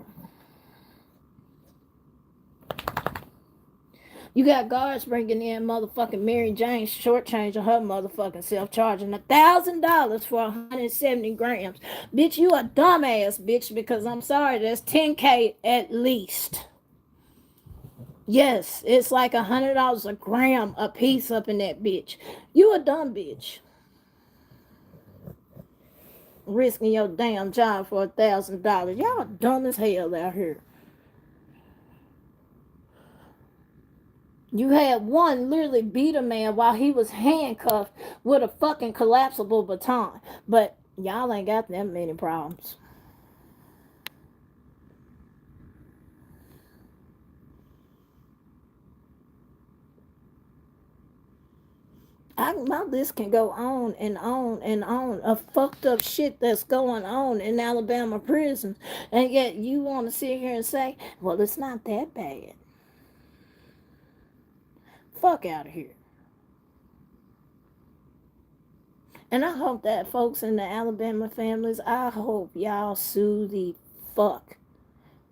You got guards bringing in motherfucking Mary Jane, shortchanging her motherfucking self, charging $1,000 for 170 grams. Bitch, you a dumbass, bitch, because I'm sorry, that's $10K at least. Yes, it's like $100 a gram a piece up in that bitch. You a dumb bitch. Risking your damn job for $1,000. Y'all dumb as hell out here. You had one literally beat a man while he was handcuffed with a fucking collapsible baton. But y'all ain't got that many problems. My list can go on and on and on of fucked up shit that's going on in Alabama prisons. And yet you want to sit here and say, well, it's not that bad. Fuck out of here. And I hope that folks in the Alabama families, I hope y'all sue the fuck.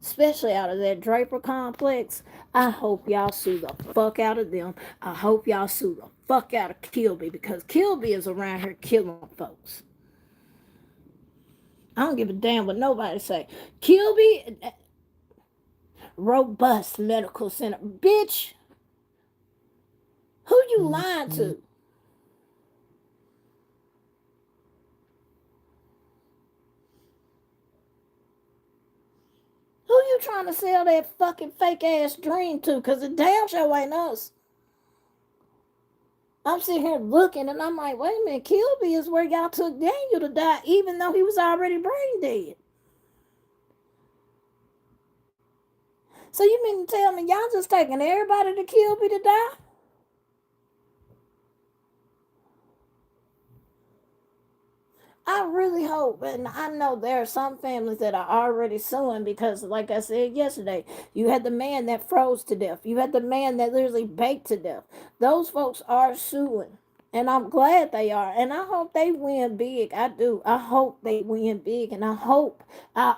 Especially out of that Draper complex. I hope y'all sue the fuck out of them. I hope y'all sue the fuck out of Kilby because Kilby is around here killing folks. I don't give a damn what nobody say. Kilby, robust medical center. Bitch, Who you lying to? Who you trying to sell that fucking fake ass dream to? Cause the damn show ain't us. I'm sitting here looking and I'm like, wait a minute, Kilby is where y'all took Daniel to die, even though he was already brain dead. So you mean to tell me y'all just taking everybody to Kilby to die? I really hope, and I know there are some families that are already suing because, like I said yesterday, you had the man that froze to death. You had the man that literally baked to death. Those folks are suing, and I'm glad they are. And I hope they win big. I do. I hope they win big, and I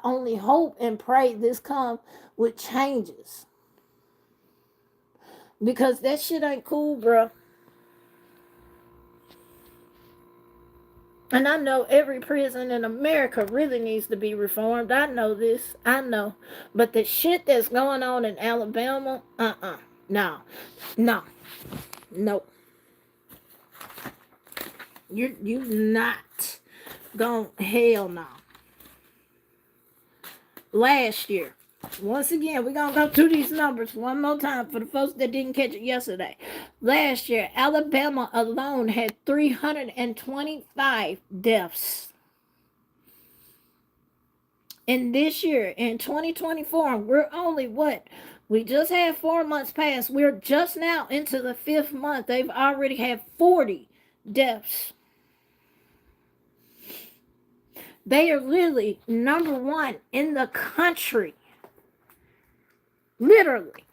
only hope and pray this come with changes because that shit ain't cool, bro. And I know every prison in America really needs to be reformed. I know this. I know. But the shit that's going on in Alabama, no. No. No. You not going hell no. Last year. Once again, we're going to go through these numbers one more time for the folks that didn't catch it yesterday. Last year, Alabama alone had 325 deaths. And this year, in 2024, we're only what? We just had 4 months past. We're just now into the 5th month. They've already had 40 deaths. They are literally number one in the country. Literally.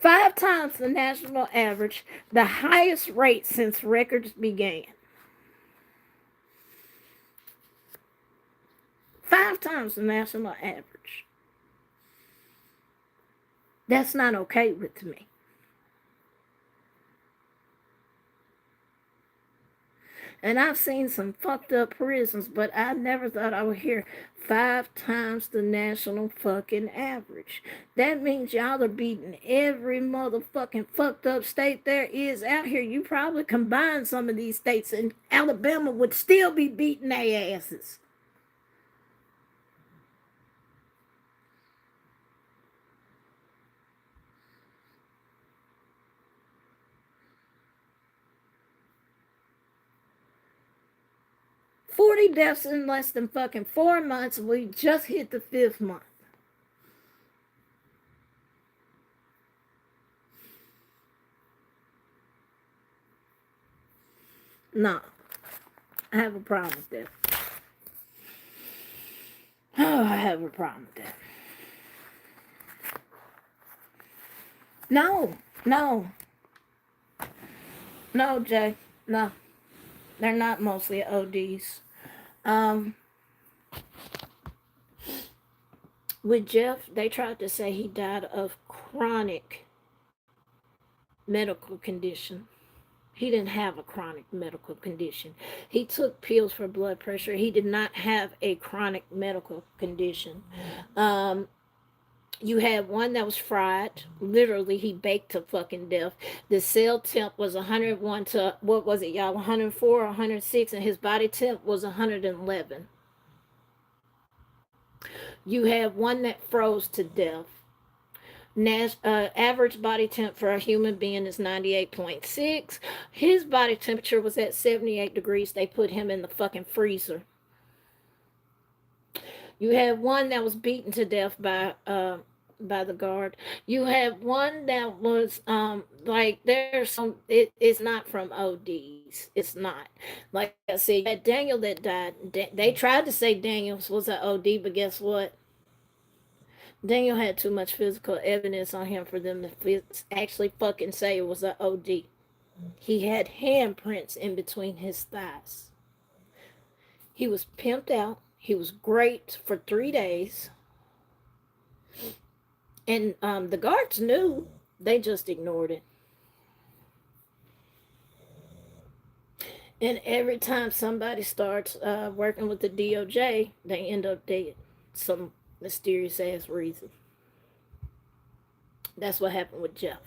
5 times the national average, the highest rate since records began. 5 times the national average. That's not okay with me. And I've seen some fucked up prisons, but I never thought I would hear 5 times the national fucking average. That means y'all are beating every motherfucking fucked up state there is out here. You probably combine some of these states, and Alabama would still be beating their asses. $40 deaths in less than fucking 4 months. We just hit the 5th month. No, I have a problem with that. Oh, I have a problem with that. No, no, no, Jay, no. They're not mostly ODs. With Jeff, they tried to say he died of chronic medical condition. He didn't have a chronic medical condition. He took pills for blood pressure. He did not have a chronic medical condition. You had one that was fried. Literally, he baked to fucking death. The cell temp was 101 to, what was it, y'all? 104 or 106, and his body temp was 111. You had one that froze to death. Average body temp for a human being is 98.6. His body temperature was at 78 degrees. They put him in the fucking freezer. You had one that was beaten to death by the guard. You had one that was like there's some it's not from ODs. It's not. Like I said, you had Daniel that died. They tried to say Daniels was an OD, but guess what? Daniel had too much physical evidence on him for them to actually fucking say it was an OD. He had handprints in between his thighs. He was pimped out. He was great for 3 days. And the guards knew. They just ignored it. And every time somebody starts working with the DOJ, they end up dead. Some mysterious ass reason. That's what happened with Jeff.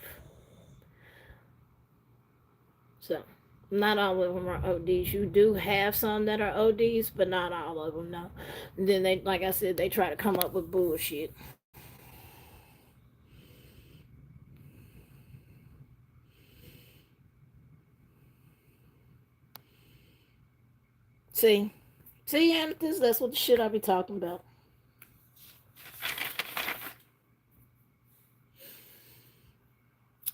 So, not all of them are ODs. You do have some that are ODs, but not all of them, no. And then they, like I said, they try to come up with bullshit. See? See, Amethyst, that's what the shit I be talking about.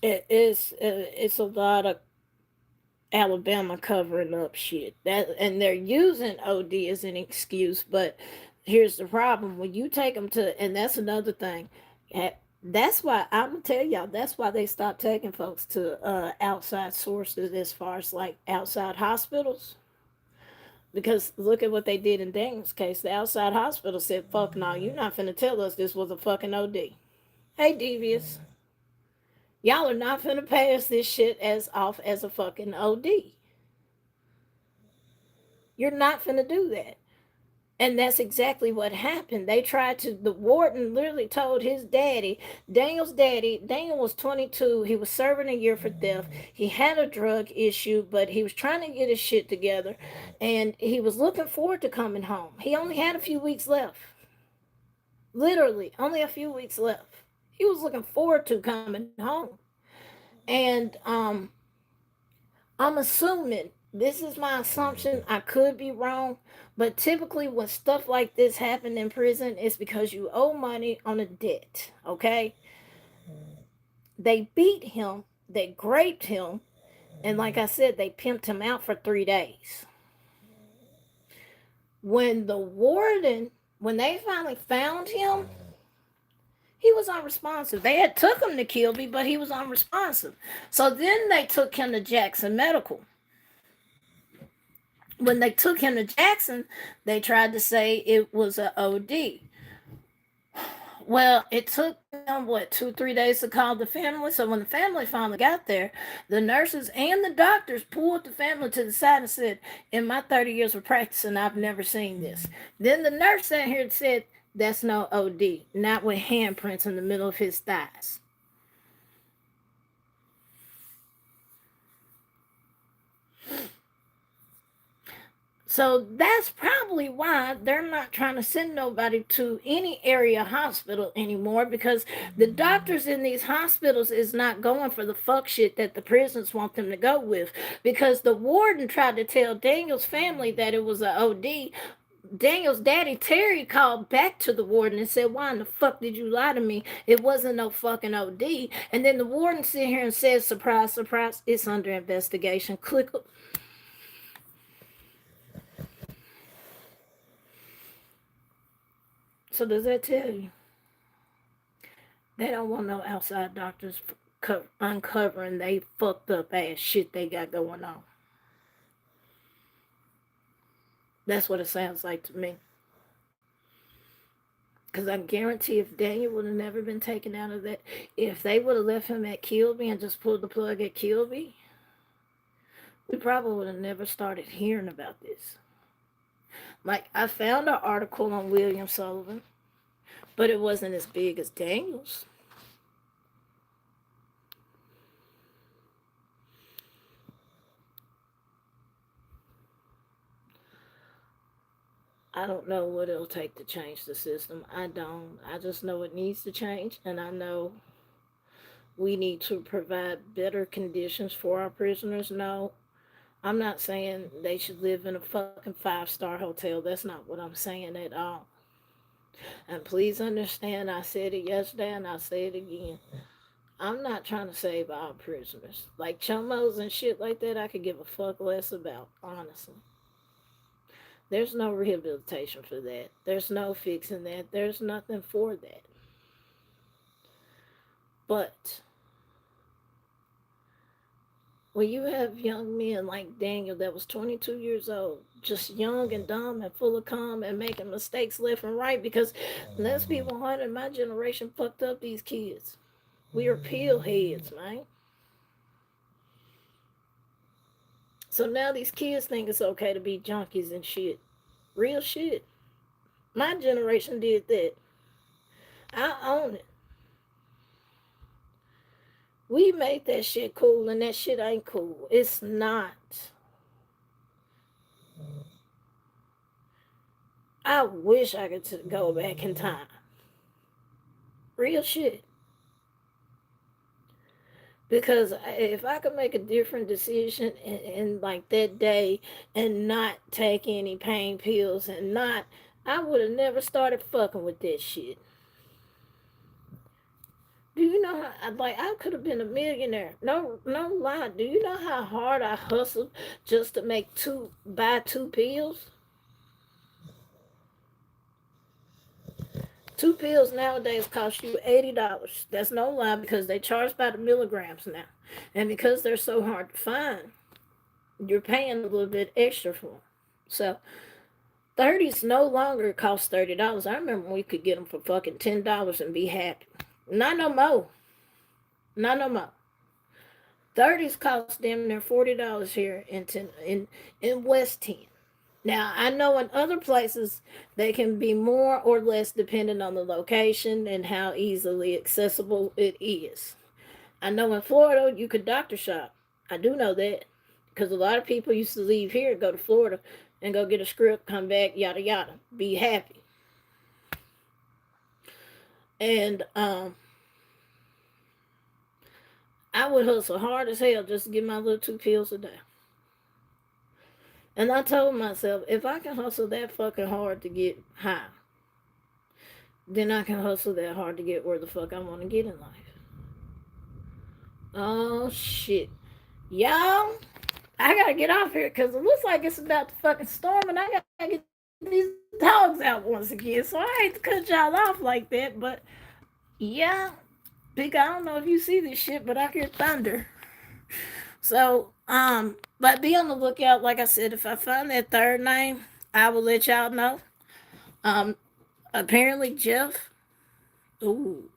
It's a lot of Alabama covering up shit. That and they're using OD as an excuse, but here's the problem: when you take them to, and that's another thing. That's why I'm gonna tell y'all. That's why they stopped taking folks to outside sources, as far as like outside hospitals. Because look at what they did in Daniel's case. The outside hospital said, "Fuck no, you're not finna tell us this was a fucking OD." Hey, devious, y'all are not finna pass this shit as off as a fucking OD. You're not finna do that. And that's exactly what happened. They tried to, the warden literally told his daddy, Daniel's daddy, Daniel was 22. He was serving a year for theft. He had a drug issue, but he was trying to get his shit together. And he was looking forward to coming home. He only had a few weeks left. Literally, only a few weeks left. He was looking forward to coming home. And I'm assuming, this is my assumption, I could be wrong, but typically when stuff like this happen in prison, it's because you owe money on a debt, okay? They beat him, they raped him, and like I said, they pimped him out for 3 days. When the warden, when they finally found him, he was unresponsive. They had took him to Kilby, but he was unresponsive. So then they took him to Jackson Medical. When they took him to Jackson, they tried to say it was a OD. Well, it took them what 2 3 days to call the family. So when the family finally got there, the nurses and the doctors pulled the family to the side and said, "In my 30 years of practicing, I've never seen this." Then the nurse sat here and said, "That's no OD, not with handprints in the middle of his thighs." So that's probably why they're not trying to send nobody to any area hospital anymore, because the doctors in these hospitals is not going for the fuck shit that the prisons want them to go with. Because the warden tried to tell Daniel's family that it was a OD. Daniel's daddy Terry called back to the warden and said, "Why in the fuck did you lie to me? It wasn't no fucking OD." And then the warden sit here and says, "Surprise, surprise, it's under investigation." Click. So does that tell you they don't want no outside doctors uncovering they fucked up ass shit they got going on? That's what it sounds like to me. Because I guarantee if Daniel would have never been taken out of that, if they would have left him at Kilby and just pulled the plug at Kilby, we probably would have never started hearing about this. Like, I found an article on William Sullivan, but it wasn't as big as Daniel's. I don't know what it'll take to change the system. I don't. I just know it needs to change, and I know we need to provide better conditions for our prisoners. No, I'm not saying they should live in a fucking 5-star hotel. That's not what I'm saying at all. And please understand, I said it yesterday and I'll say it again. I'm not trying to save our prisoners. Like chumos and shit like that, I could give a fuck less about, honestly. There's no rehabilitation for that. There's no fixing that. There's nothing for that. But when you have young men like Daniel that was 22 years old, just young and dumb and full of calm and making mistakes left and right, because let's be 100, my generation fucked up these kids. We are peel heads, man. So now these kids think it's okay to be junkies and shit. Real shit. My generation did that. I own it. We made that shit cool, and that shit ain't cool. It's not. I wish I could go back in time. Real shit. Because if I could make a different decision in like that day and not take any pain pills and not, I would have never started fucking with that shit. Do you know how, like, I could have been a millionaire? No lie. Do you know how hard I hustled just to buy two pills? Two pills nowadays cost you $80. That's no lie because they charge by the milligrams now, and because they're so hard to find, you're paying a little bit extra for them. So 30s no longer cost $30. I remember when we could get them for fucking $10 and be happy. Not no more. Not no more. 30s cost damn near $40 here in West 10. Now I know in other places they can be more or less depending on the location and how easily accessible it is. I know in Florida you could doctor shop. I do know that because a lot of people used to leave here, go to Florida, and go get a script, come back, yada yada, be happy. And I would hustle hard as hell just to get my little two pills a day. And I told myself, if I can hustle that fucking hard to get high, then I can hustle that hard to get where the fuck I want to get in life. Oh shit. Y'all, I gotta get off here because it looks like it's about to fucking storm and I gotta get these dogs out once again. So I hate to cut y'all off like that, but yeah, Big, I don't know if you see this shit, but I hear thunder. So, but be on the lookout. Like I said, if I find that third name, I will let y'all know. Um, apparently Jeff. Ooh,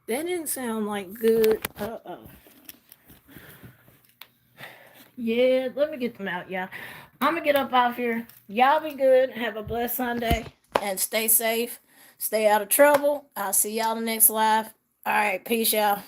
that didn't sound like good. Yeah, let me get them out, y'all. I'm gonna get up off here. Y'all be good. Have a blessed Sunday and stay safe. Stay out of trouble. I'll see y'all the next live. All right, peace, y'all.